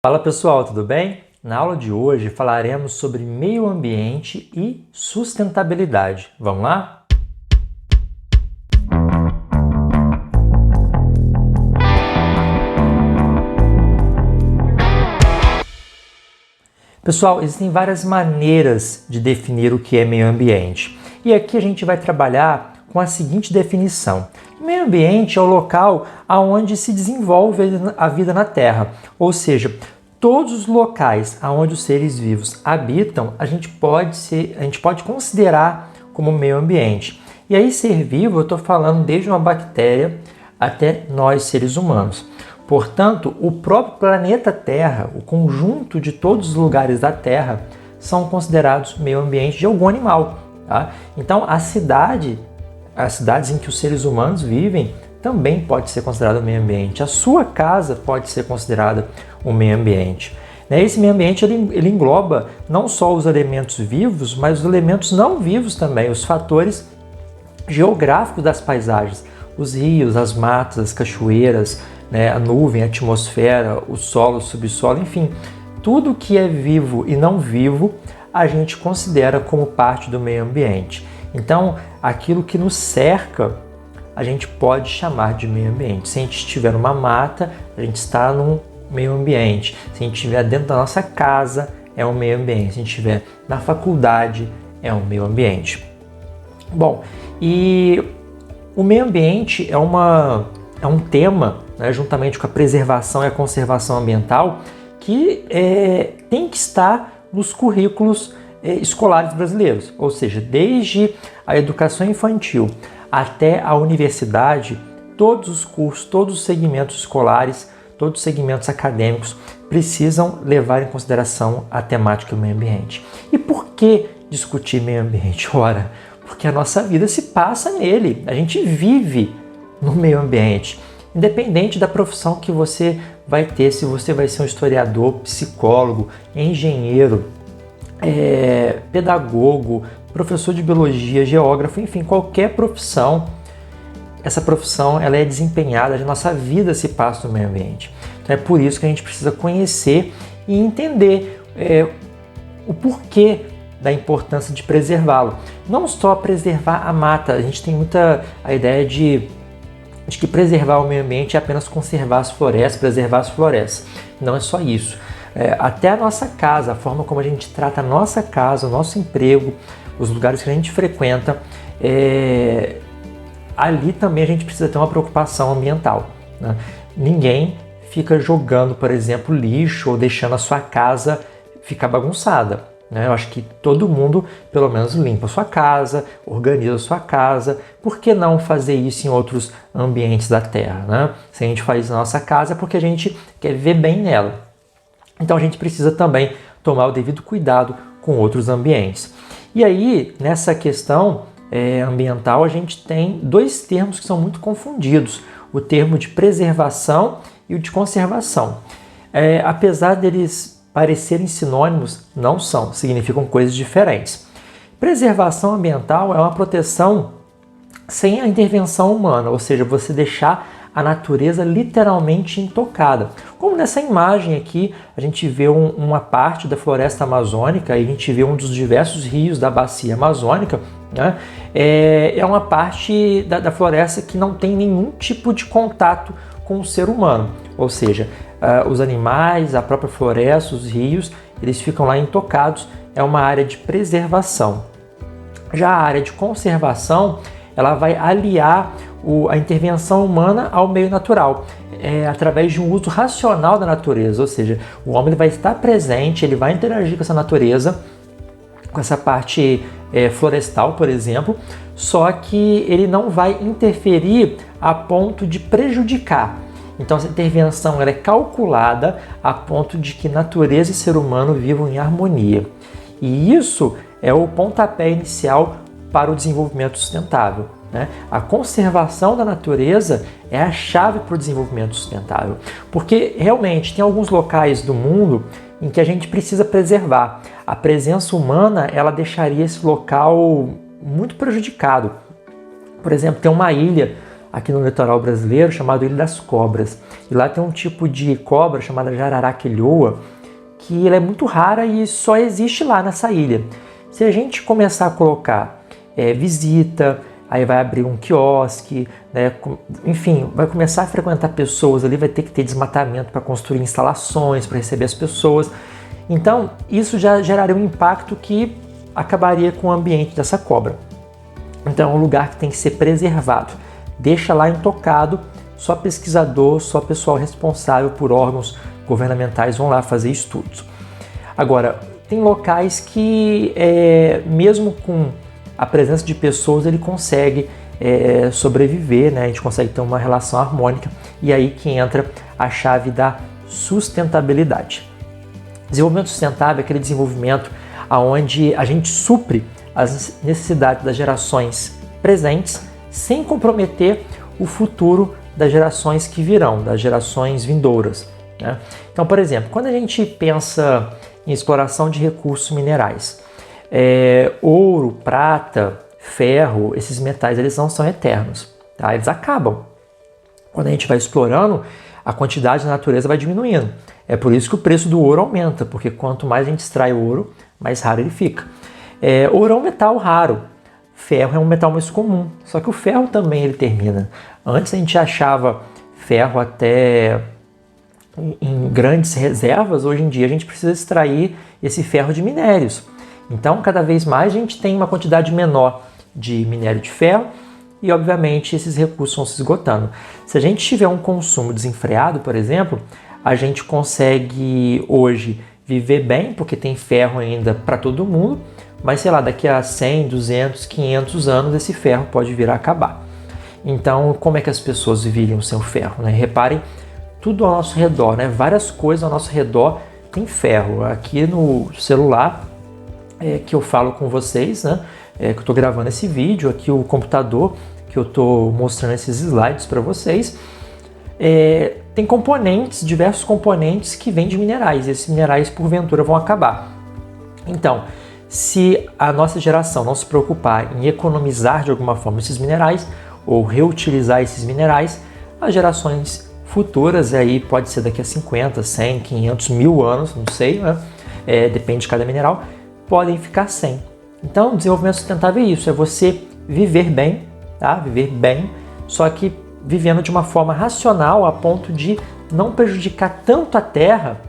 Fala pessoal, tudo bem? Na aula de hoje falaremos sobre meio ambiente e sustentabilidade. Vamos lá? Pessoal, existem várias maneiras de definir o que é meio ambiente. E aqui a gente vai trabalhar com a seguinte definição. Meio ambiente é o local onde se desenvolve a vida na Terra, ou seja, todos os locais onde os seres vivos habitam, a gente pode considerar como meio ambiente. E aí, ser vivo, eu estou falando desde uma bactéria até nós, seres humanos. Portanto, o próprio planeta Terra, o conjunto de todos os lugares da Terra, são considerados meio ambiente de algum animal. Tá? Então, as cidades em que os seres humanos vivem também pode ser considerado meio ambiente. A sua casa pode ser considerada um meio ambiente. Esse meio ambiente ele engloba não só os elementos vivos, mas os elementos não vivos também, os fatores geográficos das paisagens, os rios, as matas, as cachoeiras, a nuvem, a atmosfera, o solo, o subsolo, enfim, tudo que é vivo e não vivo a gente considera como parte do meio ambiente. Então, aquilo que nos cerca a gente pode chamar de meio ambiente. Se a gente estiver numa mata, a gente está num meio ambiente. Se a gente estiver dentro da nossa casa, é um meio ambiente. Se a gente estiver na faculdade, é um meio ambiente. Bom, e o meio ambiente é um tema, juntamente com a preservação e a conservação ambiental, que tem que estar nos currículos escolares brasileiros, ou seja, desde a educação infantil até a universidade, todos os cursos, todos os segmentos escolares, todos os segmentos acadêmicos precisam levar em consideração a temática do meio ambiente. E por que discutir meio ambiente? Ora, porque a nossa vida se passa nele, a gente vive no meio ambiente, independente da profissão que você vai ter, se você vai ser um historiador, psicólogo, engenheiro, pedagogo, professor de biologia, geógrafo, enfim, qualquer profissão, essa profissão ela é desempenhada, a nossa vida se passa no meio ambiente. Então é por isso que a gente precisa conhecer e entender o porquê da importância de preservá-lo. Não só preservar a mata, a gente tem muita a ideia de que preservar o meio ambiente é apenas conservar as florestas, preservar as florestas. Não é só isso. Até a nossa casa, a forma como a gente trata a nossa casa, o nosso emprego, os lugares que a gente frequenta, ali também a gente precisa ter uma preocupação ambiental. Né? Ninguém fica jogando, por exemplo, lixo ou deixando a sua casa ficar bagunçada. Né? Eu acho que todo mundo, pelo menos, limpa a sua casa, organiza a sua casa. Por que não fazer isso em outros ambientes da Terra? Né? Se a gente faz isso na nossa casa é porque a gente quer viver bem nela. Então a gente precisa também tomar o devido cuidado com outros ambientes. E aí, nessa questão ambiental, a gente tem dois termos que são muito confundidos. O termo de preservação e o de conservação. Apesar deles parecerem sinônimos, não são, significam coisas diferentes. Preservação ambiental é uma proteção sem a intervenção humana, ou seja, você deixar a natureza literalmente intocada. Como nessa imagem aqui, a gente vê uma parte da floresta amazônica, e a gente vê um dos diversos rios da bacia amazônica, né? É uma parte da floresta que não tem nenhum tipo de contato com o ser humano, ou seja, os animais, a própria floresta, os rios, eles ficam lá intocados, é uma área de preservação. Já a área de conservação, ela vai aliar a intervenção humana ao meio natural, através de um uso racional da natureza, ou seja, o homem vai estar presente, ele vai interagir com essa natureza, com essa parte florestal, por exemplo, só que ele não vai interferir a ponto de prejudicar. Então essa intervenção ela é calculada a ponto de que natureza e ser humano vivam em harmonia. E isso é o pontapé inicial para o desenvolvimento sustentável. Né? A conservação da natureza é a chave para o desenvolvimento sustentável, porque realmente tem alguns locais do mundo em que a gente precisa preservar. A presença humana ela deixaria esse local muito prejudicado. Por exemplo, tem uma ilha aqui no litoral brasileiro chamado Ilha das Cobras. E lá tem um tipo de cobra chamada jararaquilhoa, que ela é muito rara e só existe lá nessa ilha. Se a gente começar a colocar visita, aí vai abrir um quiosque, né? Enfim, vai começar a frequentar pessoas ali, vai ter que ter desmatamento para construir instalações, para receber as pessoas. Então, isso já geraria um impacto que acabaria com o ambiente dessa cobra. Então, é um lugar que tem que ser preservado. Deixa lá intocado, só pesquisador, só pessoal responsável por órgãos governamentais vão lá fazer estudos. Agora, tem locais que, mesmo com a presença de pessoas, ele consegue sobreviver, né? A gente consegue ter uma relação harmônica, e aí que entra a chave da sustentabilidade. Desenvolvimento sustentável é aquele desenvolvimento onde a gente supre as necessidades das gerações presentes sem comprometer o futuro das gerações que virão, das gerações vindouras, né? Então, por exemplo, quando a gente pensa em exploração de recursos minerais, ouro, prata, ferro, esses metais, eles não são eternos, tá? Eles acabam. Quando a gente vai explorando, a quantidade da natureza vai diminuindo. É por isso que o preço do ouro aumenta, porque quanto mais a gente extrai ouro, mais raro ele fica. Ouro é um metal raro, ferro é um metal mais comum, só que o ferro também ele termina. Antes a gente achava ferro até em grandes reservas, hoje em dia a gente precisa extrair esse ferro de minérios. Então, cada vez mais a gente tem uma quantidade menor de minério de ferro e, obviamente, esses recursos vão se esgotando. Se a gente tiver um consumo desenfreado, por exemplo, a gente consegue hoje viver bem, porque tem ferro ainda para todo mundo, mas, sei lá, daqui a 100, 200, 500 anos esse ferro pode vir a acabar. Então, como é que as pessoas viveriam sem o ferro, né? Reparem, tudo ao nosso redor, né? Várias coisas ao nosso redor tem ferro. Aqui no celular que eu falo com vocês, né? Que eu estou gravando esse vídeo, aqui o computador que eu estou mostrando esses slides para vocês, tem componentes, diversos componentes que vêm de minerais, e esses minerais porventura vão acabar. Então, se a nossa geração não se preocupar em economizar de alguma forma esses minerais ou reutilizar esses minerais, as gerações futuras, aí pode ser daqui a 50, 100, 500, 1000 anos, não sei, né? Depende de cada mineral, podem ficar sem. Então, o desenvolvimento sustentável é isso, é você viver bem, tá? Viver bem, só que vivendo de uma forma racional a ponto de não prejudicar tanto a Terra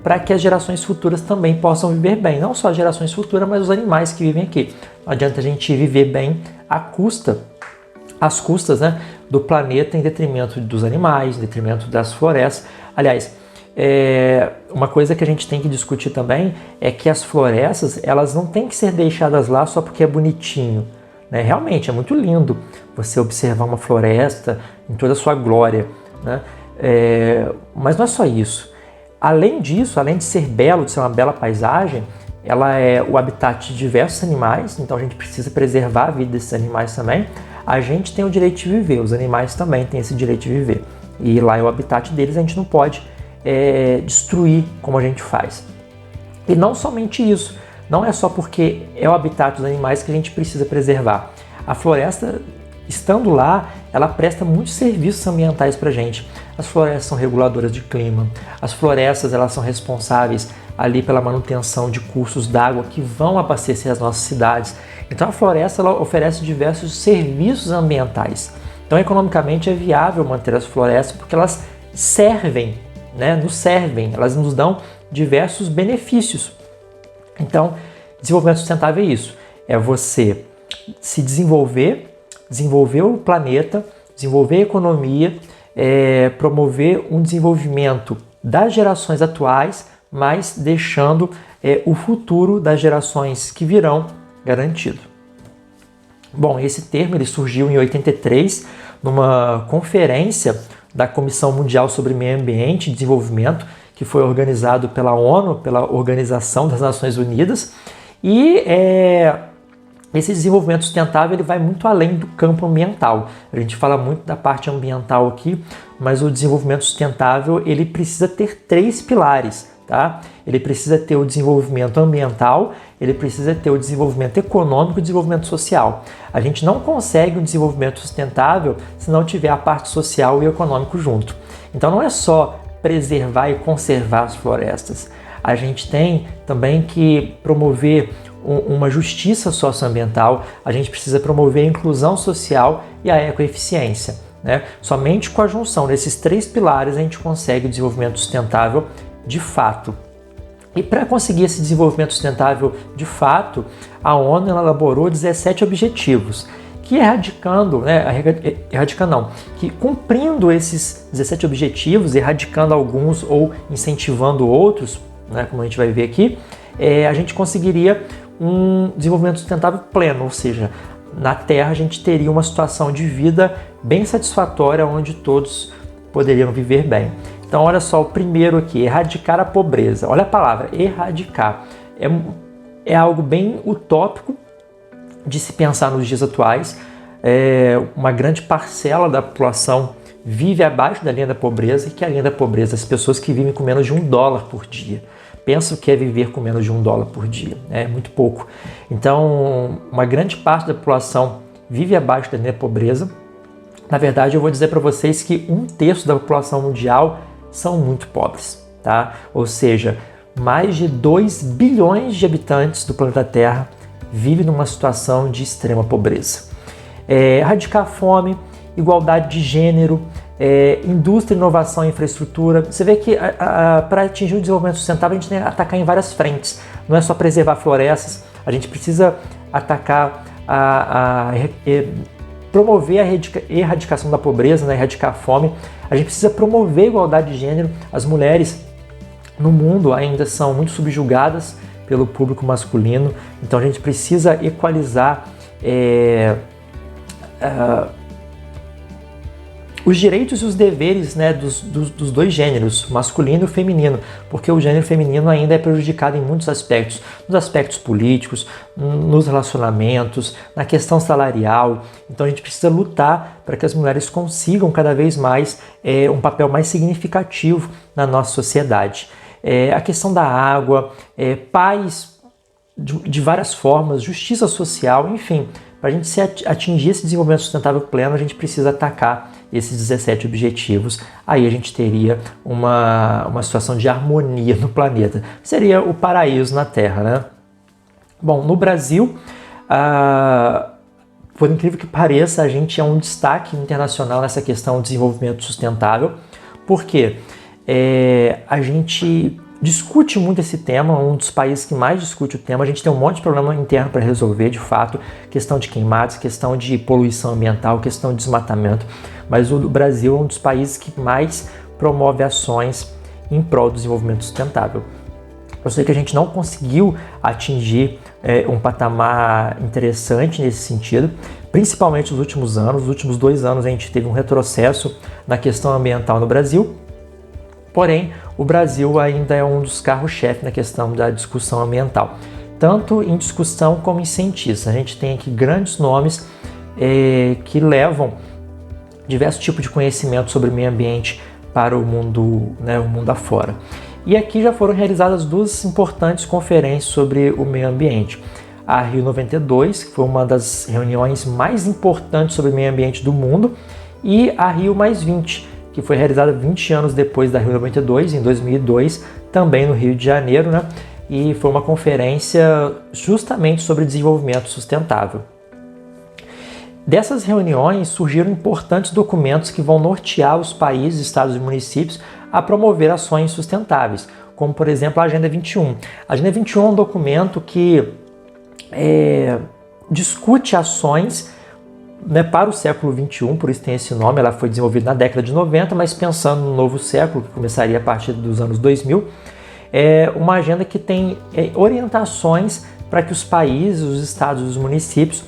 para que as gerações futuras também possam viver bem. Não só as gerações futuras, mas os animais que vivem aqui. Não adianta a gente viver bem às custas, né, do planeta em detrimento dos animais, em detrimento das florestas. Aliás, uma coisa que a gente tem que discutir também é que as florestas, elas não têm que ser deixadas lá só porque é bonitinho, né? Realmente é muito lindo você observar uma floresta em toda a sua glória, né? Mas não é só isso. Além disso, além de ser belo, de ser uma bela paisagem, ela é o habitat de diversos animais, então a gente precisa preservar a vida desses animais também. A gente tem o direito de viver, os animais também têm esse direito de viver. E lá é o habitat deles, a gente não pode destruir como a gente faz. E não somente isso, não é só porque é o habitat dos animais que a gente precisa preservar. A floresta, estando lá, ela presta muitos serviços ambientais para a gente. As florestas são reguladoras de clima, as florestas elas são responsáveis ali pela manutenção de cursos d'água que vão abastecer as nossas cidades. Então a floresta ela oferece diversos serviços ambientais. Então economicamente é viável manter as florestas porque elas servem, né? Nos servem, elas nos dão diversos benefícios. Então, desenvolvimento sustentável é isso, é você se desenvolver o planeta, desenvolver a economia, promover um desenvolvimento das gerações atuais, mas deixando o futuro das gerações que virão garantido. Bom, esse termo ele surgiu em 83 numa conferência da Comissão Mundial sobre Meio Ambiente e Desenvolvimento, que foi organizado pela ONU, pela Organização das Nações Unidas, e esse desenvolvimento sustentável ele vai muito além do campo ambiental. A gente fala muito da parte ambiental aqui, mas o desenvolvimento sustentável ele precisa ter 3 pilares, tá? Ele precisa ter o desenvolvimento ambiental, ele precisa ter o desenvolvimento econômico e o desenvolvimento social. A gente não consegue um desenvolvimento sustentável se não tiver a parte social e econômico junto. Então não é só preservar e conservar as florestas. A gente tem também que promover uma justiça socioambiental, a gente precisa promover a inclusão social e a ecoeficiência, né? Somente com a junção desses 3 pilares a gente consegue o desenvolvimento sustentável de fato. E para conseguir esse desenvolvimento sustentável de fato, a ONU elaborou 17 objetivos, que que cumprindo esses 17 objetivos, erradicando alguns ou incentivando outros, né, como a gente vai ver aqui, a gente conseguiria um desenvolvimento sustentável pleno, ou seja, na Terra a gente teria uma situação de vida bem satisfatória onde todos poderiam viver bem. Então olha só, o primeiro aqui, erradicar a pobreza. Olha a palavra, erradicar. É algo bem utópico de se pensar nos dias atuais. Uma grande parcela da população vive abaixo da linha da pobreza, e que a linha da pobreza, as pessoas que vivem com menos de $1 por dia. Pensa o que é viver com menos de $1 por dia, é muito pouco. Então, uma grande parte da população vive abaixo da linha da pobreza. Na verdade, eu vou dizer para vocês que 1/3 da população mundial são muito pobres, tá? Ou seja, mais de 2 bilhões de habitantes do planeta Terra vivem numa situação de extrema pobreza. Erradicar a fome, igualdade de gênero, indústria, inovação e infraestrutura. Você vê que para atingir o desenvolvimento sustentável a gente tem que atacar em várias frentes. Não é só preservar florestas, a gente precisa atacar promover a erradicação da pobreza, né? Erradicar a fome. A gente precisa promover a igualdade de gênero. As mulheres no mundo ainda são muito subjugadas pelo público masculino, então a gente precisa equalizar os direitos e os deveres, né, dos 2 gêneros, masculino e feminino, porque o gênero feminino ainda é prejudicado em muitos aspectos, nos aspectos políticos, nos relacionamentos, na questão salarial. Então a gente precisa lutar para que as mulheres consigam cada vez mais um papel mais significativo na nossa sociedade. A questão da água, paz de várias formas, justiça social, enfim, para a gente atingir esse desenvolvimento sustentável pleno, a gente precisa atacar esses 17 objetivos. Aí a gente teria uma situação de harmonia no planeta. Seria o paraíso na Terra, né? Bom, no Brasil, por incrível que pareça, a gente é um destaque internacional nessa questão do desenvolvimento sustentável, porque a gente discute muito esse tema, um dos países que mais discute o tema. A gente tem um monte de problema interno para resolver, de fato, questão de queimadas, questão de poluição ambiental, questão de desmatamento, mas o Brasil é um dos países que mais promove ações em prol do desenvolvimento sustentável. Eu sei que a gente não conseguiu atingir um patamar interessante nesse sentido, principalmente nos últimos anos. Nos últimos 2 anos a gente teve um retrocesso na questão ambiental no Brasil. Porém, o Brasil ainda é um dos carros-chefe na questão da discussão ambiental, tanto em discussão como em cientistas. A gente tem aqui grandes nomes que levam diversos tipos de conhecimento sobre o meio ambiente para o mundo, né, o mundo afora. E aqui já foram realizadas 2 importantes conferências sobre o meio ambiente. A Rio 92, que foi uma das reuniões mais importantes sobre o meio ambiente do mundo, e a Rio +20, que foi realizada 20 anos depois da Rio 92, em 2002, também no Rio de Janeiro, né? E foi uma conferência justamente sobre desenvolvimento sustentável. Dessas reuniões surgiram importantes documentos que vão nortear os países, estados e municípios a promover ações sustentáveis, como por exemplo a Agenda 21. A Agenda 21 é um documento que discute ações, né, para o século XXI, por isso tem esse nome. Ela foi desenvolvida na década de 90, mas pensando no novo século, que começaria a partir dos anos 2000, é uma agenda que tem orientações para que os países, os estados e os municípios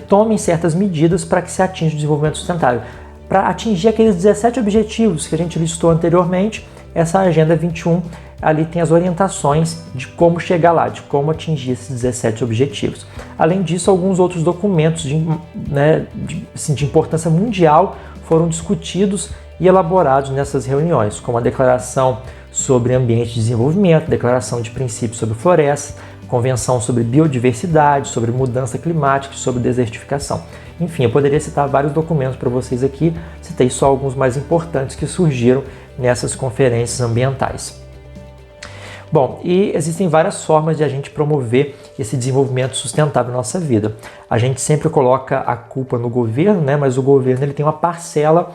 tomem certas medidas para que se atinja o desenvolvimento sustentável. Para atingir aqueles 17 objetivos que a gente listou anteriormente, essa Agenda 21 ali tem as orientações de como chegar lá, de como atingir esses 17 objetivos. Além disso, alguns outros documentos de importância mundial foram discutidos e elaborados nessas reuniões, como a Declaração sobre ambiente de desenvolvimento, declaração de princípios sobre florestas, convenção sobre biodiversidade, sobre mudança climática e sobre desertificação. Enfim, eu poderia citar vários documentos para vocês aqui, citei só alguns mais importantes que surgiram nessas conferências ambientais. Bom, e existem várias formas de a gente promover esse desenvolvimento sustentável na nossa vida. A gente sempre coloca a culpa no governo, né? Mas o governo ele tem uma parcela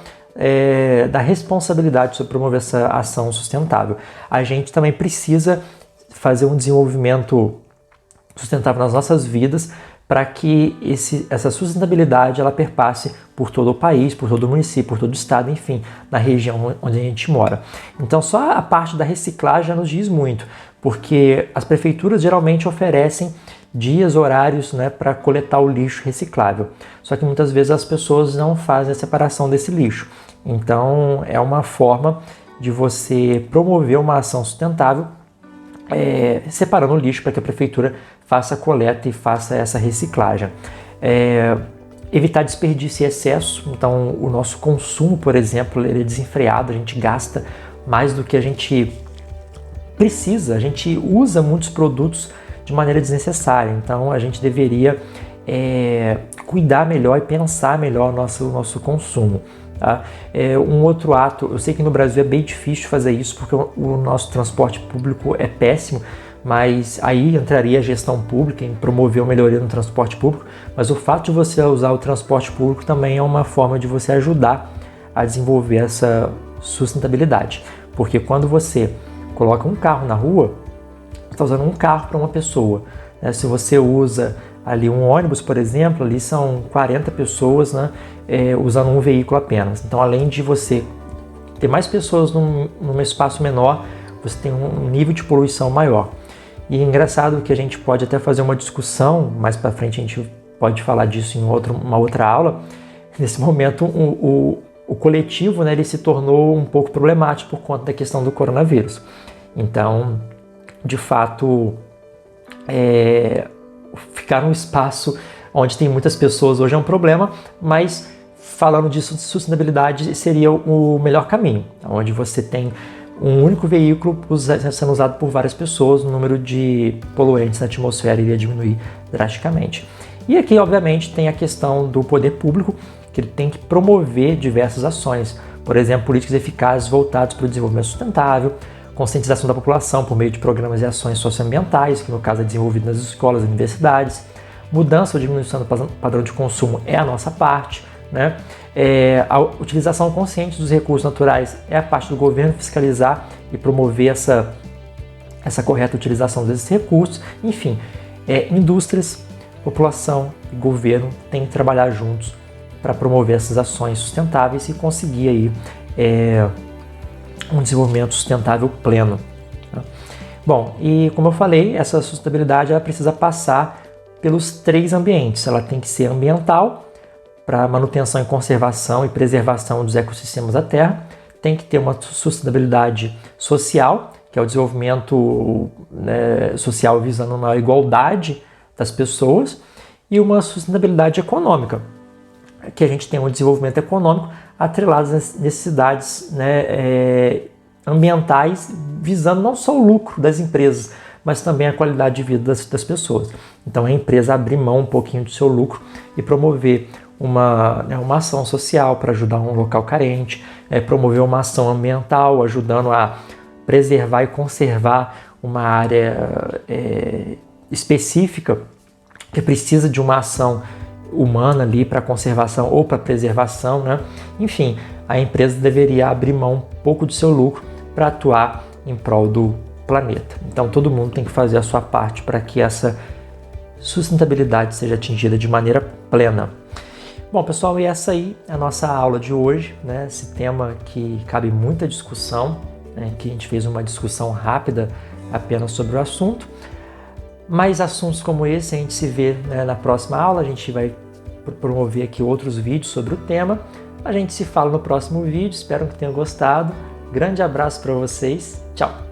da responsabilidade sobre promover essa ação sustentável. A gente também precisa fazer um desenvolvimento sustentável nas nossas vidas para que essa sustentabilidade ela perpasse por todo o país, por todo o município, por todo o estado, enfim, na região onde a gente mora. Então só a parte da reciclagem já nos diz muito, porque as prefeituras geralmente oferecem dias, horários, né, para coletar o lixo reciclável. Só que muitas vezes as pessoas não fazem a separação desse lixo. Então é uma forma de você promover uma ação sustentável separando o lixo para que a prefeitura faça a coleta e faça essa reciclagem. Evitar desperdício e excesso, então o nosso consumo, por exemplo, ele é desenfreado, a gente gasta mais do que a gente precisa, a gente usa muitos produtos de maneira desnecessária, então a gente deveria cuidar melhor e pensar melhor o nosso consumo. Tá? Um outro ato, eu sei que no Brasil é bem difícil fazer isso porque o nosso transporte público é péssimo, mas aí entraria a gestão pública em promover uma melhoria no transporte público, mas o fato de você usar o transporte público também é uma forma de você ajudar a desenvolver essa sustentabilidade, porque quando você coloca um carro na rua, você está usando um carro para uma pessoa, né? Se você usa ali um ônibus, por exemplo, ali são 40 pessoas, né, usando um veículo apenas. Então, além de você ter mais pessoas num espaço menor, você tem um nível de poluição maior. E é engraçado que a gente pode até fazer uma discussão, mais para frente a gente pode falar disso em uma outra aula. Nesse momento, o coletivo, né, ele se tornou um pouco problemático por conta da questão do coronavírus. Então, de fato, ficar num espaço onde tem muitas pessoas hoje é um problema, mas falando disso, de sustentabilidade seria o melhor caminho, onde você tem um único veículo sendo usado por várias pessoas, o número de poluentes na atmosfera iria diminuir drasticamente. E aqui, obviamente, tem a questão do poder público, que ele tem que promover diversas ações, por exemplo, políticas eficazes voltadas para o desenvolvimento sustentável, conscientização da população por meio de programas e ações socioambientais, que no caso é desenvolvido nas escolas e universidades, mudança ou diminuição do padrão de consumo é a nossa parte, né? A utilização consciente dos recursos naturais é a parte do governo fiscalizar e promover essa correta utilização desses recursos. Enfim, indústrias, população e governo têm que trabalhar juntos para promover essas ações sustentáveis e conseguir aí um desenvolvimento sustentável pleno. Tá? Bom, e como eu falei, essa sustentabilidade ela precisa passar pelos 3 ambientes. Ela tem que ser ambiental, para manutenção e conservação e preservação dos ecossistemas da Terra. Tem que ter uma sustentabilidade social, que é o desenvolvimento social visando uma igualdade das pessoas, e uma sustentabilidade econômica, que a gente tem um desenvolvimento econômico atrelado às necessidades ambientais, visando não só o lucro das empresas, mas também a qualidade de vida das pessoas. Então a empresa abrir mão um pouquinho do seu lucro e promover uma ação social para ajudar um local carente, promover uma ação ambiental, ajudando a preservar e conservar uma área específica que precisa de uma ação humana ali para conservação ou para preservação, né? Enfim, a empresa deveria abrir mão um pouco do seu lucro para atuar em prol do planeta. Então todo mundo tem que fazer a sua parte para que essa sustentabilidade seja atingida de maneira plena. Bom, pessoal, e essa aí é a nossa aula de hoje, né? Esse tema que cabe muita discussão, né? Que a gente fez uma discussão rápida apenas sobre o assunto. Mais assuntos como esse a gente se vê, né, na próxima aula. A gente vai promover aqui outros vídeos sobre o tema. A gente se fala no próximo vídeo. Espero que tenham gostado. Grande abraço para vocês. Tchau!